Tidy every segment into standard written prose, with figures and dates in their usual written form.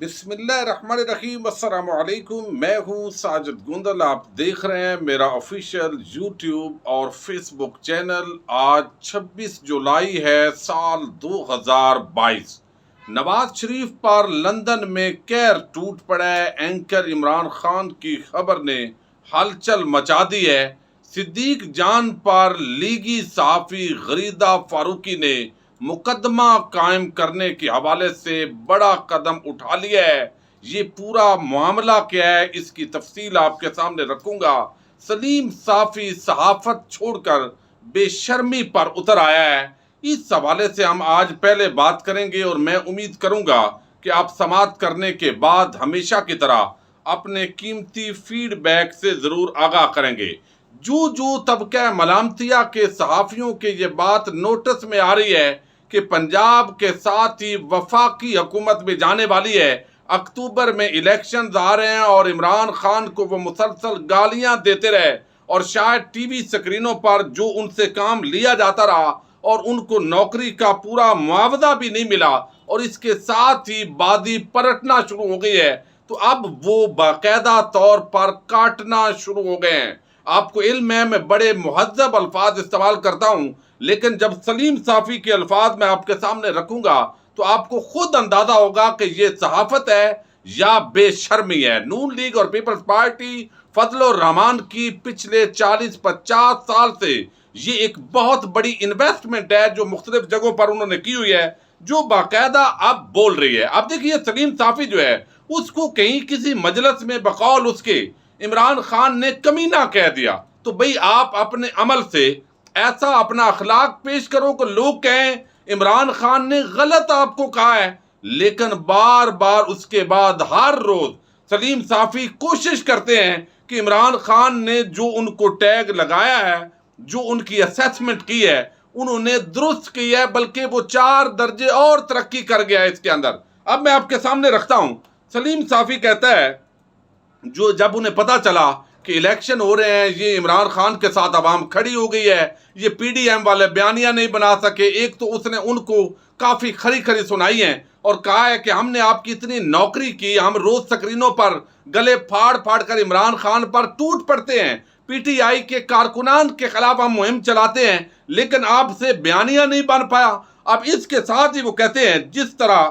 بسم اللہ الرحمن الرحیم، السلام علیکم۔ میں ہوں ساجد گوندل، آپ دیکھ رہے ہیں میرا آفیشیل یوٹیوب اور فیس بک چینل۔ آج 26 جولائی ہے سال 2022۔ نواز شریف پر لندن میں کیر ٹوٹ پڑا ہے۔ اینکر عمران خان کی خبر نے ہلچل مچا دی ہے۔ صدیق جان پر لیگی صحافی غریدہ فاروقی نے مقدمہ قائم کرنے کے حوالے سے بڑا قدم اٹھا لیا ہے۔ یہ پورا معاملہ کیا ہے، اس کی تفصیل آپ کے سامنے رکھوں گا۔ سلیم صافی صحافت چھوڑ کر بے شرمی پر اتر آیا ہے، اس حوالے سے ہم آج پہلے بات کریں گے، اور میں امید کروں گا کہ آپ سماعت کرنے کے بعد ہمیشہ کی طرح اپنے قیمتی فیڈ بیک سے ضرور آگاہ کریں گے۔ جو طبقہ ملامتیہ کے صحافیوں کے یہ بات نوٹس میں آ رہی ہے کہ پنجاب کے ساتھ ہی وفاقی حکومت میں جانے والی ہے، اکتوبر میں الیکشنز آ رہے ہیں، اور عمران خان کو وہ مسلسل گالیاں دیتے رہے، اور شاید ٹی وی سکرینوں پر جو ان سے کام لیا جاتا رہا اور ان کو نوکری کا پورا معاوضہ بھی نہیں ملا، اور اس کے ساتھ ہی بادی پلٹنا شروع ہو گئی ہے، تو اب وہ باقاعدہ طور پر کاٹنا شروع ہو گئے ہیں۔ آپ کو علم ہے میں بڑے مہذب الفاظ استعمال کرتا ہوں، لیکن جب سلیم صافی کے الفاظ میں آپ کے سامنے رکھوں گا تو آپ کو خود اندازہ ہوگا کہ یہ صحافت ہے یا بے شرمی ہے۔ نون لیگ اور پیپلز پارٹی فضل الرحمان کی پچھلے 40-50 سال سے یہ ایک بہت بڑی انویسٹمنٹ ہے جو مختلف جگہوں پر انہوں نے کی ہوئی ہے، جو باقاعدہ اب بول رہی ہے۔ اب دیکھیے سلیم صافی جو ہے اس کو کہیں کسی مجلس میں بقول اس کے عمران خان نے کمینہ کہہ دیا، تو بھئی آپ اپنے عمل سے ایسا اپنا اخلاق پیش کرو کہ لوگ کہیں عمران خان نے غلط آپ کو کہا ہے۔ لیکن بار بار اس کے بعد ہر روز سلیم صافی کوشش کرتے ہیں کہ عمران خان نے جو ان کو ٹیگ لگایا ہے، جو ان کی اسیسمنٹ کی ہے، انہوں نے درست کی ہے، بلکہ وہ 4 درجے اور ترقی کر گیا ہے اس کے اندر۔ اب میں آپ کے سامنے رکھتا ہوں، سلیم صافی کہتا ہے جو جب انہیں پتا چلا کہ الیکشن ہو رہے ہیں، یہ عمران خان کے ساتھ عوام کھڑی ہو گئی ہے، یہ پی ڈی ایم والے بیانیہ نہیں بنا سکے، ایک تو اس نے ان کو کافی کھری کھری سنائی ہیں اور کہا ہے کہ ہم نے آپ کی اتنی نوکری کی، ہم روز سکرینوں پر گلے پھاڑ پھاڑ کر عمران خان پر ٹوٹ پڑتے ہیں، پی ٹی آئی کے کارکنان کے خلاف ہم مہم چلاتے ہیں، لیکن آپ سے بیانیہ نہیں بن پایا۔ اب اس کے ساتھ ہی وہ کہتے ہیں جس طرح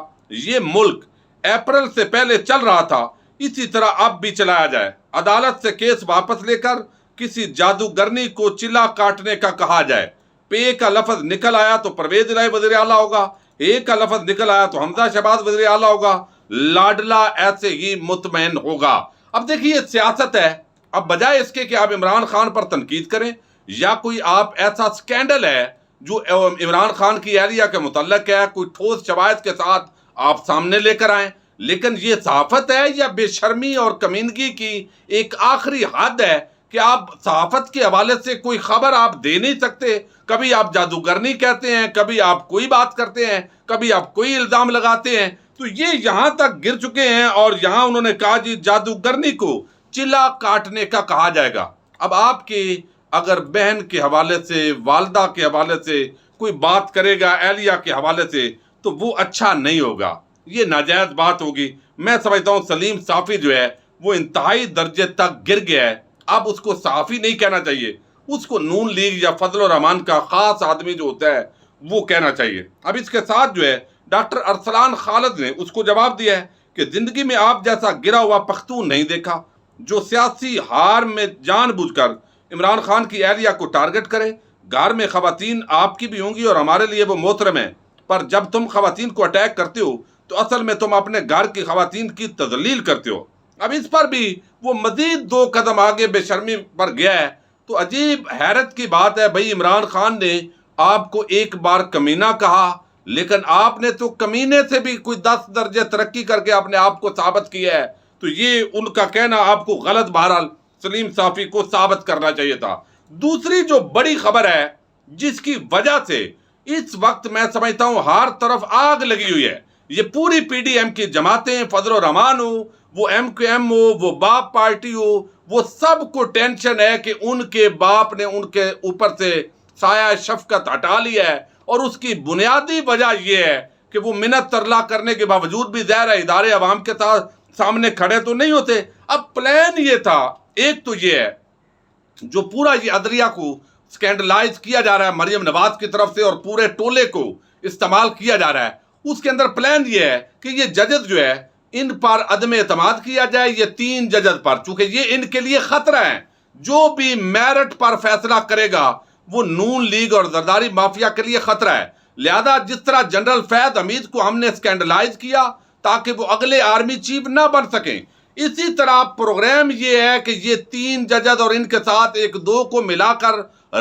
یہ ملک اپریل سے پہلے چل رہا تھا اسی طرح اب بھی چلایا جائے، عدالت سے کیس واپس لے کر کسی جادوگرنی کو چلا کاٹنے کا کہا جائے، پے کا لفظ نکل آیا تو پرویز الہی وزیر اعلیٰ ہوگا، اے کا لفظ نکل آیا تو حمزہ شہباز وزیر اعلیٰ ہوگا، لاڈلا ایسے ہی مطمئن ہوگا۔ اب دیکھیے سیاست ہے، اب بجائے اس کے کہ آپ عمران خان پر تنقید کریں یا کوئی آپ ایسا سکینڈل ہے جو عمران خان کی اہلیہ کے متعلق ہے، کوئی ٹھوس شواہد کے ساتھ آپ سامنے لے کر آئیں، لیکن یہ صحافت ہے یا بے شرمی اور کمینگی کی ایک آخری حد ہے کہ آپ صحافت کے حوالے سے کوئی خبر آپ دے نہیں سکتے؟ کبھی آپ جادوگرنی کہتے ہیں، کبھی آپ کوئی بات کرتے ہیں، کبھی آپ کوئی الزام لگاتے ہیں، تو یہ یہاں تک گر چکے ہیں، اور یہاں انہوں نے کہا جی جادوگرنی کو چلا کاٹنے کا کہا جائے گا۔ اب آپ کی اگر بہن کے حوالے سے، والدہ کے حوالے سے کوئی بات کرے گا، اہلیہ کے حوالے سے، تو وہ اچھا نہیں ہوگا، یہ ناجائز بات ہوگی۔ میں سمجھتا ہوں سلیم صافی جو ہے وہ انتہائی درجے تک گر گیا ہے، اب اس کو صحافی نہیں کہنا چاہیے، اس کو نون لیگ یا فضل الرحمان کا خاص آدمی جو ہوتا ہے وہ کہنا چاہیے۔ اب اس کے ساتھ جو ہے ڈاکٹر ارسلان خالد نے اس کو جواب دیا ہے کہ زندگی میں آپ جیسا گرا ہوا پختون نہیں دیکھا جو سیاسی ہار میں جان بوجھ کر عمران خان کی اہلیہ کو ٹارگٹ کرے۔ گھر میں خواتین آپ کی بھی ہوں گی اور ہمارے لیے وہ محترم ہیں، پر جب تم خواتین کو اٹیک کرتے ہو تو اصل میں تم اپنے گھر کی خواتین کی تذلیل کرتے ہو۔ اب اس پر بھی وہ مزید 2 قدم آگے بے شرمی پر گیا ہے، تو عجیب حیرت کی بات ہے بھئی، عمران خان نے آپ کو ایک بار کمینہ کہا، لیکن آپ نے تو کمینے سے بھی کوئی 10 درجے ترقی کر کے اپنے آپ کو ثابت کیا ہے، تو یہ ان کا کہنا آپ کو غلط، بہرحال سلیم صافی کو ثابت کرنا چاہیے تھا۔ دوسری جو بڑی خبر ہے جس کی وجہ سے اس وقت میں سمجھتا ہوں ہر طرف آگ لگی ہوئی ہے، یہ پوری پی ڈی ایم کی جماعتیں، فضل الرحمان ہو، وہ ایم کیو ایم ہو، وہ باپ پارٹی ہو، وہ سب کو ٹینشن ہے کہ ان کے باپ نے ان کے اوپر سے سایہ شفقت ہٹا لیا ہے، اور اس کی بنیادی وجہ یہ ہے کہ وہ منت ترلا کرنے کے باوجود بھی ظاہر ہے ادارے عوام کے سامنے کھڑے تو نہیں ہوتے۔ اب پلان یہ تھا، ایک تو یہ ہے جو پورا یہ عدلیہ کو سکینڈلائز کیا جا رہا ہے مریم نواز کی طرف سے اور پورے ٹولے کو استعمال کیا جا رہا ہے، اس کے اندر پلان یہ ہے کہ یہ ججز جو ہے ان پر عدم اعتماد کیا جائے، یہ 3 ججز پر، چونکہ یہ ان کے لیے خطرہ ہے۔ جو بھی میرٹ پر فیصلہ کرے گا وہ نون لیگ اور زرداری مافیا کے لیے خطرہ ہے، لہذا جس طرح جنرل فیض حمید کو ہم نے سکینڈلائز کیا تاکہ وہ اگلے آرمی چیف نہ بن سکیں، اسی طرح پروگرام یہ ہے کہ یہ 3 ججز اور ان کے ساتھ 1-2 کو ملا کر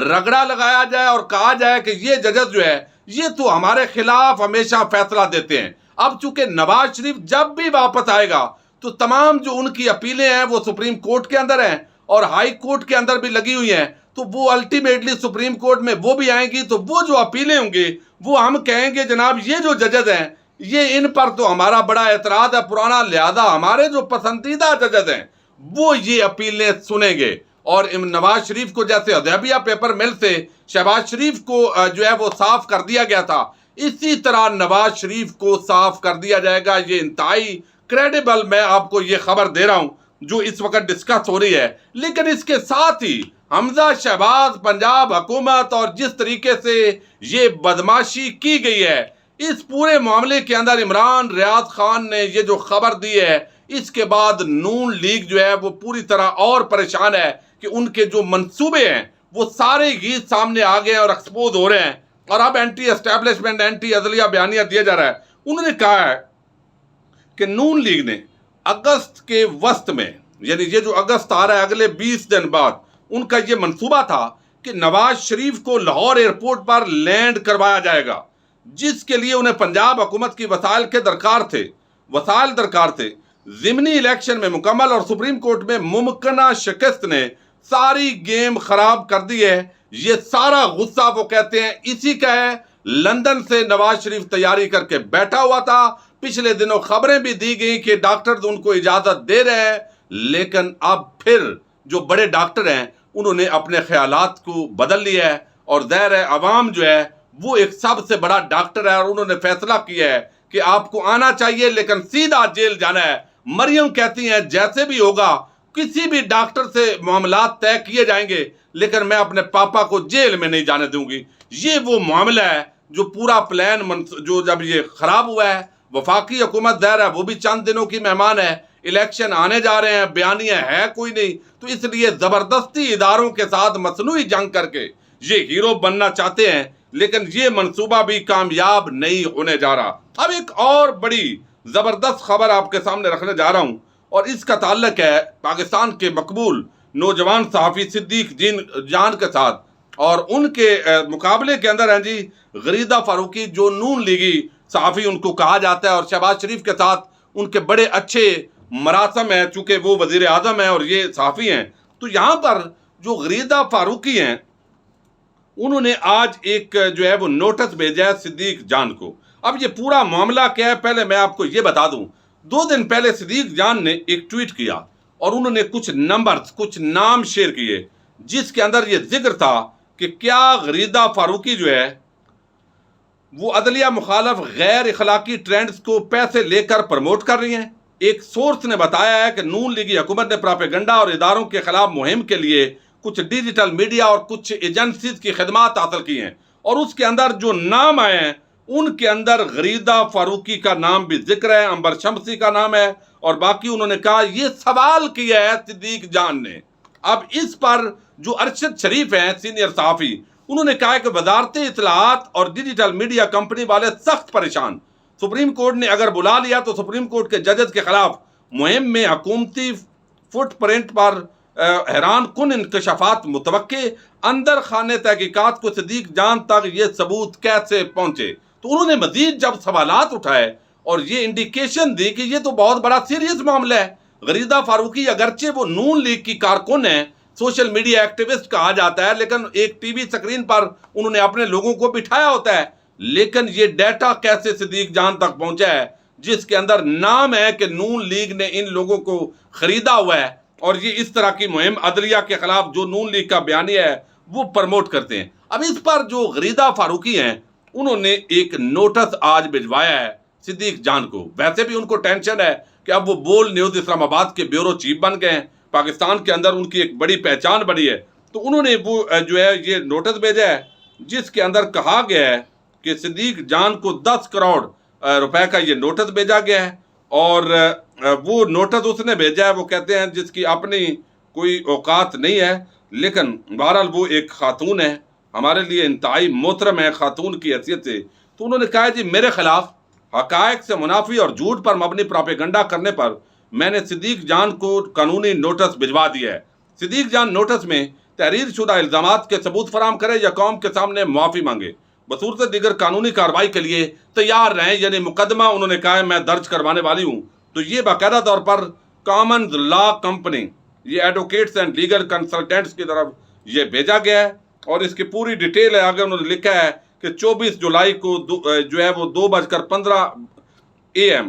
رگڑا لگایا جائے اور کہا جائے کہ یہ ججز جو ہے یہ تو ہمارے خلاف ہمیشہ فیصلہ دیتے ہیں۔ اب چونکہ نواز شریف جب بھی واپس آئے گا تو تمام جو ان کی اپیلیں ہیں وہ سپریم کورٹ کے اندر ہیں اور ہائی کورٹ کے اندر بھی لگی ہوئی ہیں، تو وہ الٹیمیٹلی سپریم کورٹ میں وہ بھی آئیں گی، تو وہ جو اپیلیں ہوں گے وہ ہم کہیں گے جناب یہ جو ججز ہیں یہ ان پر تو ہمارا بڑا اعتراض ہے پرانا، لہذا ہمارے جو پسندیدہ ججز ہیں وہ یہ اپیلیں سنیں گے۔ اور نواز شریف کو جیسے حدیبیہ پیپر مل سے شہباز شریف کو جو ہے وہ صاف کر دیا گیا تھا، اسی طرح نواز شریف کو صاف کر دیا جائے گا۔ یہ انتہائی کریڈیبل میں آپ کو یہ خبر دے رہا ہوں جو اس وقت ڈسکس ہو رہی ہے، لیکن اس کے ساتھ ہی حمزہ شہباز پنجاب حکومت اور جس طریقے سے یہ بدماشی کی گئی ہے اس پورے معاملے کے اندر عمران ریاض خان نے یہ جو خبر دی ہے، اس کے بعد نون لیگ جو ہے وہ پوری طرح اور پریشان ہے کہ ان کے جو منصوبے ہیں وہ سارے ہی سامنے آ گئے ہیں اور ایکسپوز ہو رہے ہیں، اور اب اینٹی اسٹیبلشمنٹ اینٹی عدلیہ بیانیہ دیا جا رہا ہے۔ انہوں نے کہا ہے کہ نون لیگ نے اگست کے وسط میں، یعنی یہ جو اگست آ رہا ہے اگلے 20 دن بعد، ان کا یہ منصوبہ تھا کہ نواز شریف کو لاہور ایئرپورٹ پر لینڈ کروایا جائے گا، جس کے لیے انہیں پنجاب حکومت کی وسائل درکار تھے۔ ضمنی الیکشن میں مکمل اور سپریم کورٹ میں ممکنہ شکست نے ساری گیم خراب کر دی ہے۔ یہ سارا غصہ وہ کہتے ہیں اسی کا ہے۔ لندن سے نواز شریف تیاری کر کے بیٹھا ہوا تھا، پچھلے دنوں خبریں بھی دی گئیں کہ ڈاکٹر ان کو اجازت دے رہے ہیں، لیکن اب پھر جو بڑے ڈاکٹر ہیں انہوں نے اپنے خیالات کو بدل لیا ہے، اور ظاہر ہے عوام جو ہے وہ ایک سب سے بڑا ڈاکٹر ہے اور انہوں نے فیصلہ کیا ہے کہ آپ کو آنا چاہیے لیکن سیدھا جیل جانا ہے۔ مریم کہتی ہیں جیسے بھی ہوگا کسی بھی ڈاکٹر سے معاملات طے کیے جائیں گے، لیکن میں اپنے پاپا کو جیل میں نہیں جانے دوں گی۔ یہ وہ معاملہ ہے جو پورا پلان جو جب یہ خراب ہوا ہے، وفاقی حکومت ظاہر ہے وہ بھی چند دنوں کی مہمان ہے، الیکشن آنے جا رہے ہیں، بیانیہ ہے کوئی نہیں، تو اس لیے زبردستی اداروں کے ساتھ مصنوعی جنگ کر کے یہ ہیرو بننا چاہتے ہیں، لیکن یہ منصوبہ بھی کامیاب نہیں ہونے جا رہا۔ اب ایک اور بڑی زبردست خبر آپ کے سامنے رکھنے جا رہا ہوں، اور اس کا تعلق ہے پاکستان کے مقبول نوجوان صحافی صدیق جان کے ساتھ، اور ان کے مقابلے کے اندر ہیں جی غریدہ فاروقی، جو نون لیگی صحافی ان کو کہا جاتا ہے، اور شہباز شریف کے ساتھ ان کے بڑے اچھے مراسم ہیں چونکہ وہ وزیر اعظم ہیں اور یہ صحافی ہیں۔ تو یہاں پر جو غریدہ فاروقی ہیں انہوں نے آج ایک جو ہے وہ نوٹس بھیجا ہے صدیق جان کو۔ اب یہ پورا معاملہ کیا ہے پہلے میں آپ کو یہ بتا دوں۔ 2 دن پہلے صدیق جان نے ایک ٹویٹ کیا اور انہوں نے کچھ نمبرز، کچھ نام شیئر کیے، جس کے اندر یہ ذکر تھا کہ کیا غریدہ فاروقی جو ہے وہ عدلیہ مخالف غیر اخلاقی ٹرینڈز کو پیسے لے کر پروموٹ کر رہی ہیں۔ ایک سورس نے بتایا ہے کہ نون لیگی حکومت نے پراپیگنڈا اور اداروں کے خلاف مہم کے لیے کچھ ڈیجیٹل میڈیا اور کچھ ایجنسیز کی خدمات حاصل کی ہیں، اور اس کے اندر جو نام آئے ہیں ان کے اندر غریدہ فاروقی کا نام بھی ذکر ہے، عنبر شمسی کا نام ہے، اور باقی انہوں نے کہا یہ سوال کیا ہے صدیق جان نے۔ اب اس پر جو ارشد شریف ہیں سینئر صحافی، انہوں نے کہا کہ وزارت اطلاعات اور ڈیجیٹل میڈیا کمپنی والے سخت پریشان، سپریم کورٹ نے اگر بلا لیا تو سپریم کورٹ کے ججز کے خلاف مہم میں حکومتی فٹ پرنٹ پر حیران کن انکشافات متوقع، اندر خانے تحقیقات کو صدیق جان تک یہ ثبوت کیسے پہنچے۔ تو انہوں نے مزید جب سوالات اٹھائے اور یہ انڈیکیشن دی کہ یہ تو بہت بڑا سیریس معاملہ ہے۔ غریدہ فاروقی اگرچہ وہ نون لیگ کی کارکن ہیں، سوشل میڈیا ایکٹیوسٹ کہا جاتا ہے، لیکن ایک ٹی وی سکرین پر انہوں نے اپنے لوگوں کو بٹھایا ہوتا ہے، لیکن یہ ڈیٹا کیسے صدیق جان تک پہنچا ہے جس کے اندر نام ہے کہ نون لیگ نے ان لوگوں کو خریدا ہوا ہے، اور یہ اس طرح کی مہم عدلیہ کے خلاف جو نون لیگ کا بیانیہ ہے وہ پروموٹ کرتے ہیں۔ اب اس پر جو غریدہ فاروقی ہیں انہوں نے ایک نوٹس آج بھجوایا ہے صدیق جان کو. ویسے بھی ان کو ٹینشن ہے کہ اب وہ بول نیوز اسلام آباد کے بیورو چیف بن گئے ہیں, پاکستان کے اندر ان کی ایک بڑی پہچان بڑی ہے. تو انہوں نے وہ جو ہے یہ نوٹس بھیجا ہے جس کے اندر کہا گیا ہے کہ صدیق جان کو 10 کروڑ روپے کا یہ نوٹس بھیجا گیا ہے. اور وہ نوٹس اس نے بھیجا ہے, وہ کہتے ہیں جس کی اپنی کوئی اوقات نہیں ہے, لیکن بہرحال وہ ایک خاتون ہے, ہمارے لیے انتہائی محترم ہے خاتون کی حیثیت سے. تو انہوں نے کہا جی میرے خلاف حقائق سے منافی اور جھوٹ پر مبنی پراپیگنڈا کرنے پر میں نے صدیق جان کو قانونی نوٹس بھجوا دیا ہے. صدیق جان نوٹس میں تحریر شدہ الزامات کے ثبوت فراہم کرے یا قوم کے سامنے معافی مانگے, بصورت دیگر قانونی کارروائی کے لیے تیار رہیں. یعنی مقدمہ انہوں نے کہا ہے میں درج کروانے والی ہوں. تو یہ باقاعدہ طور پر کامنز لا کمپنی, یہ ایڈوکیٹس اینڈ لیگل کنسلٹنٹس کی طرف یہ بھیجا گیا ہے, اور اس کی پوری ڈیٹیل ہے. آگے انہوں نے لکھا ہے کہ 24 جولائی کو جو ہے وہ 2:15 AM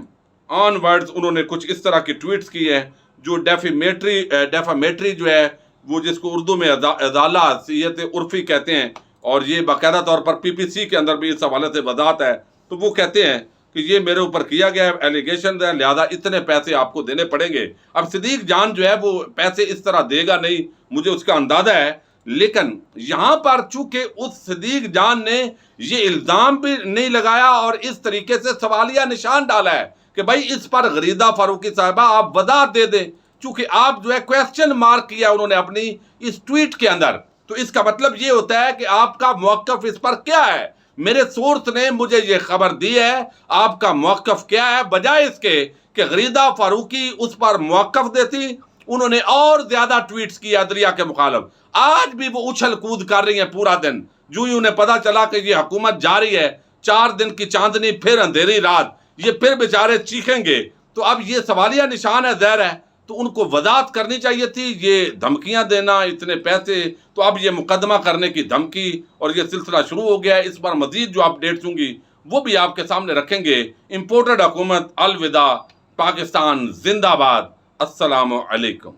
آن ورڈز انہوں نے کچھ اس طرح کی ٹویٹس کی ہیں جو ڈیفامیٹری جو ہے وہ جس کو اردو میں ازالہ حیثیت عرفی کہتے ہیں, اور یہ باقاعدہ طور پر PPC کے اندر بھی اس حوالے سے وضاحت ہے. تو وہ کہتے ہیں کہ یہ میرے اوپر کیا گیا ایلیگیشن ہے, لہذا اتنے پیسے آپ کو دینے پڑیں گے. اب صدیق جان جو ہے وہ پیسے اس طرح دے گا نہیں, مجھے اس کا اندازہ ہے, لیکن یہاں پر چونکہ اس صدیق جان نے یہ الزام بھی نہیں لگایا اور اس طریقے سے سوالیہ نشان ڈالا ہے کہ بھائی اس پر غریدہ فاروقی صاحبہ آپ وضاحت دے دیں, چونکہ آپ جو ہے کویسچن مارک کیا انہوں نے اپنی اس ٹویٹ کے اندر. تو اس کا مطلب یہ ہوتا ہے کہ آپ کا موقف اس پر کیا ہے. میرے سورس نے مجھے یہ خبر دی ہے, آپ کا موقف کیا ہے, بجائے اس کے کہ غریدہ فاروقی اس پر موقف دیتی. انہوں نے اور زیادہ ٹویٹس کی عدلیہ کے مخالف. آج بھی وہ اچھل کود کر رہی ہیں پورا دن, جو ہی انہیں پتا چلا کہ یہ حکومت جاری ہے, 4 دن کی چاندنی پھر اندھیری رات, یہ پھر بیچارے چیخیں گے. تو اب یہ سوالیہ نشان ہے, ظاہر ہے, تو ان کو وضاحت کرنی چاہیے تھی. یہ دھمکیاں دینا, اتنے پیسے, تو اب یہ مقدمہ کرنے کی دھمکی اور یہ سلسلہ شروع ہو گیا ہے. اس پر مزید جو اپڈیٹس ہوں گی وہ بھی آپ کے سامنے رکھیں گے. امپورٹڈ حکومت الوداع, پاکستان زندہ باد. السلام علیکم.